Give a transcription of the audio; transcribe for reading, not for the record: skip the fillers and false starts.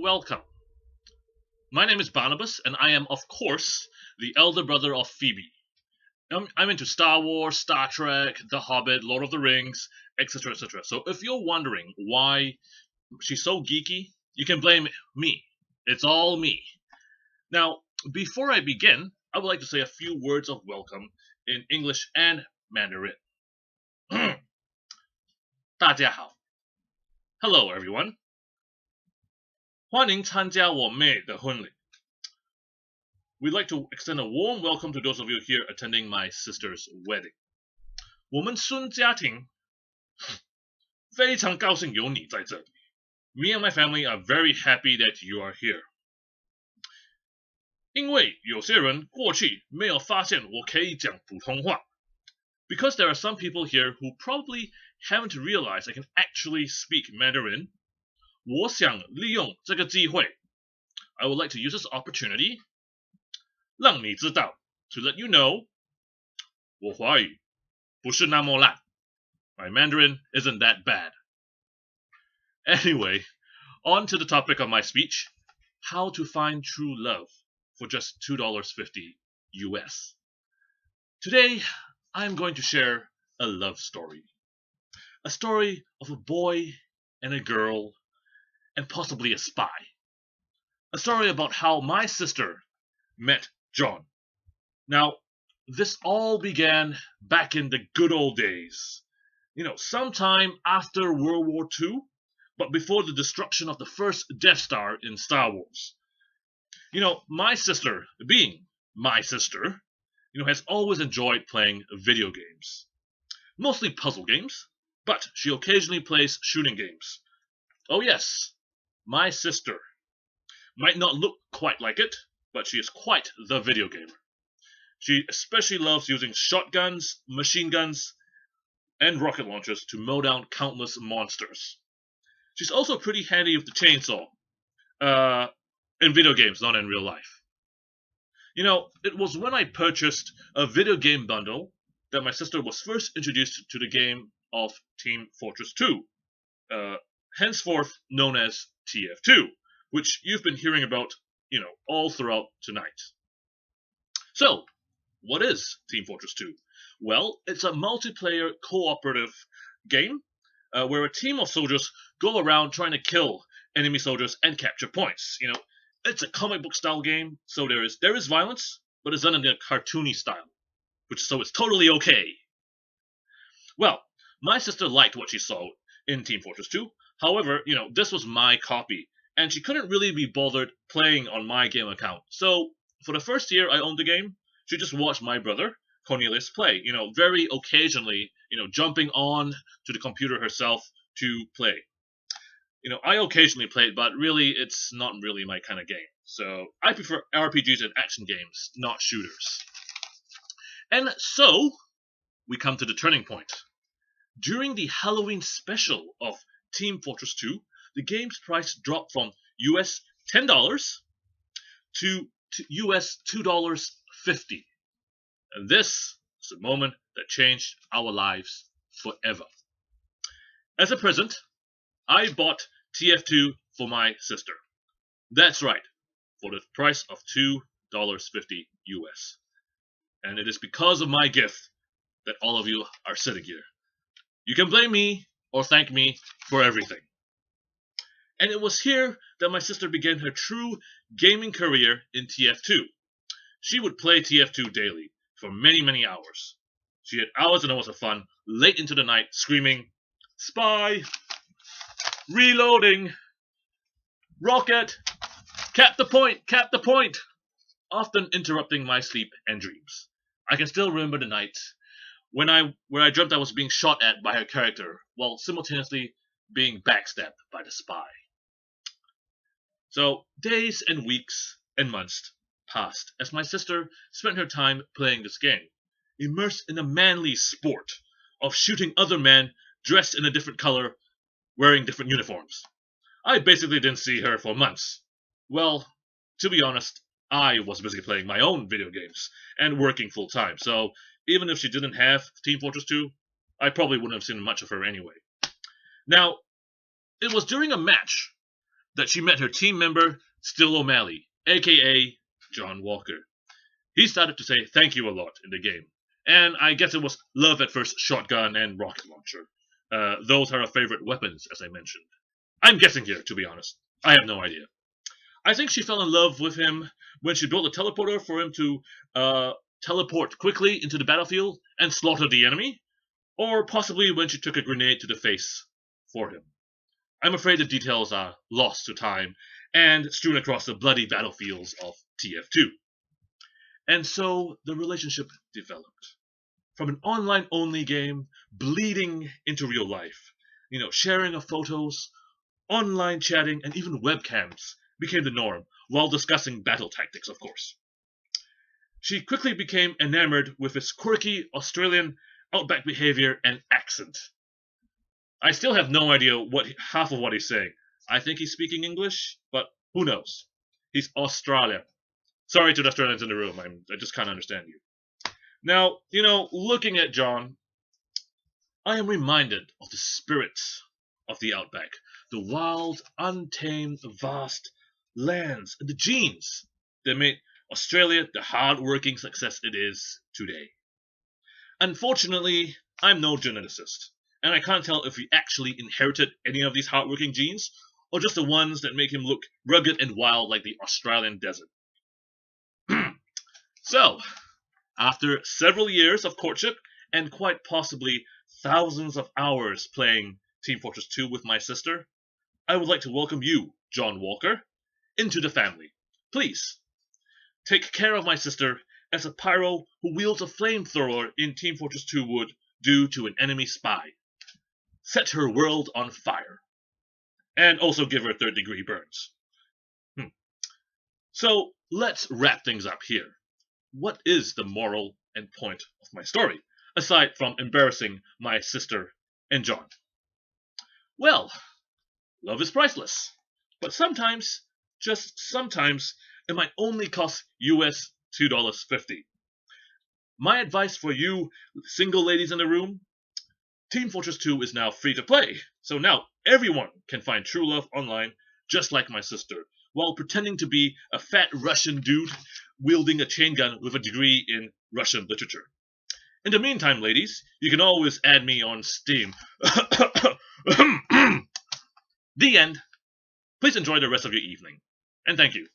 welcome. My name is Barnabas, and I am, of course, the elder brother of Phoebe. I'm into Star Wars, Star Trek, The Hobbit, Lord of the Rings, etc., etc. So if you're wondering why she's so geeky, you can blame me. It's all me. Now, before I begin, I would like to say a few words of welcome in English and Mandarin. 大家好 Hello, everyone. 欢迎参加我妹的婚礼 We'd like to extend a warm welcome to those of you here attending my sister's wedding. 我们孙家庭非常高兴有你在这里 Me and my family are very happy that you are here. 因为有些人过去没有发现我可以讲普通话 Because there are some people here who probably haven't realized I can actually speak Mandarin, 我想利用这个机会 I would like to use this opportunity 让你知道 to let you know 我华语不是那么烂 My Mandarin isn't that bad. Anyway, on to the topic of my speech, how to find true love for just $2.50 US. Today, I'm going to share a love story. A story of a boy and a girl and possibly a spy. A story about how my sister met John. Now, this all began back in the good old days. Sometime after World War II, but before the destruction of the first Death Star in Star Wars. My sister, being my sister, has always enjoyed playing video games. Mostly puzzle games, but she occasionally plays shooting games. Oh yes, my sister. Might not look quite like it, but she is quite the video gamer. She especially loves using shotguns, machine guns, and rocket launchers to mow down countless monsters. She's also pretty handy with the chainsaw. In video games, not in real life. It was when I purchased a video game bundle that my sister was first introduced to the game of Team Fortress 2, henceforth known as TF2, which you've been hearing about, all throughout tonight. So, what is Team Fortress 2? Well, it's a multiplayer cooperative game where a team of soldiers go around trying to kill enemy soldiers and capture points. It's a comic book style game, so there is violence, but it's done in a cartoony style, so it's totally okay. Well, my sister liked what she saw in Team Fortress 2. However, this was my copy, and she couldn't really be bothered playing on my game account. So, for the first year I owned the game, she just watched my brother, Cornelius, play, very occasionally, jumping on to the computer herself to play. I occasionally play it, but really, it's not really my kind of game. So, I prefer RPGs and action games, not shooters. And so, we come to the turning point. During the Halloween special of Team Fortress 2, the game's price dropped from US $10 to US $2.50. And this is the moment that changed our lives forever. As a present, I bought TF2 for my sister. That's right, for the price of $2.50 US. And it is because of my gift that all of you are sitting here. You can blame me or thank me for everything. And it was here that my sister began her true gaming career in TF2. She would play TF2 daily for many, many hours. She had hours and hours of fun, late into the night, screaming, "Spy! Reloading! Rocket! Cap the point! Cap the point!" Often interrupting my sleep and dreams. I can still remember the night where I dreamt I was being shot at by her character, while simultaneously being backstabbed by the spy. So, days and weeks and months passed as my sister spent her time playing this game, immersed in the manly sport of shooting other men dressed in a different color, wearing different uniforms. I basically didn't see her for months. Well, to be honest, I was busy playing my own video games and working full time, so even if she didn't have Team Fortress 2, I probably wouldn't have seen much of her anyway. Now, it was during a match that she met her team member, Still O'Malley, aka John Walker. He started to say thank you a lot in the game, and I guess it was love at first shotgun and rocket launcher. Those are her favorite weapons, as I mentioned. I'm guessing here, to be honest. I have no idea. I think she fell in love with him when she built a teleporter for him to teleport quickly into the battlefield and slaughter the enemy, or possibly when she took a grenade to the face for him. I'm afraid the details are lost to time and strewn across the bloody battlefields of TF2. And so the relationship developed. From an online-only game, bleeding into real life. Sharing of photos, online chatting, and even webcams became the norm, while discussing battle tactics, of course. She quickly became enamored with his quirky Australian outback behavior and accent. I still have no idea half of what he's saying. I think he's speaking English, but who knows? He's Australian. Sorry to the Australians in the room, I just can't understand you. Now, looking at John, I am reminded of the spirit of the outback, the wild, untamed, vast lands, and the genes that made Australia the hard-working success it is today. Unfortunately, I'm no geneticist, and I can't tell if he actually inherited any of these hard-working genes, or just the ones that make him look rugged and wild like the Australian desert. So, after several years of courtship, and quite possibly thousands of hours playing Team Fortress 2 with my sister, I would like to welcome you, John Walker, into the family. Please, take care of my sister as a pyro who wields a flamethrower in Team Fortress 2 would do to an enemy spy. Set her world on fire. And also give her third-degree burns. So, let's wrap things up here. What is the moral and point of my story, aside from embarrassing my sister and John? Well, love is priceless, but sometimes, just sometimes, it might only cost US $2.50. My advice for you single ladies in the room, Team Fortress 2 is now free to play, so now everyone can find true love online, just like my sister, while pretending to be a fat Russian dude wielding a chain gun with a degree in Russian literature. In the meantime, ladies, you can always add me on Steam. The end. Please enjoy the rest of your evening, and thank you.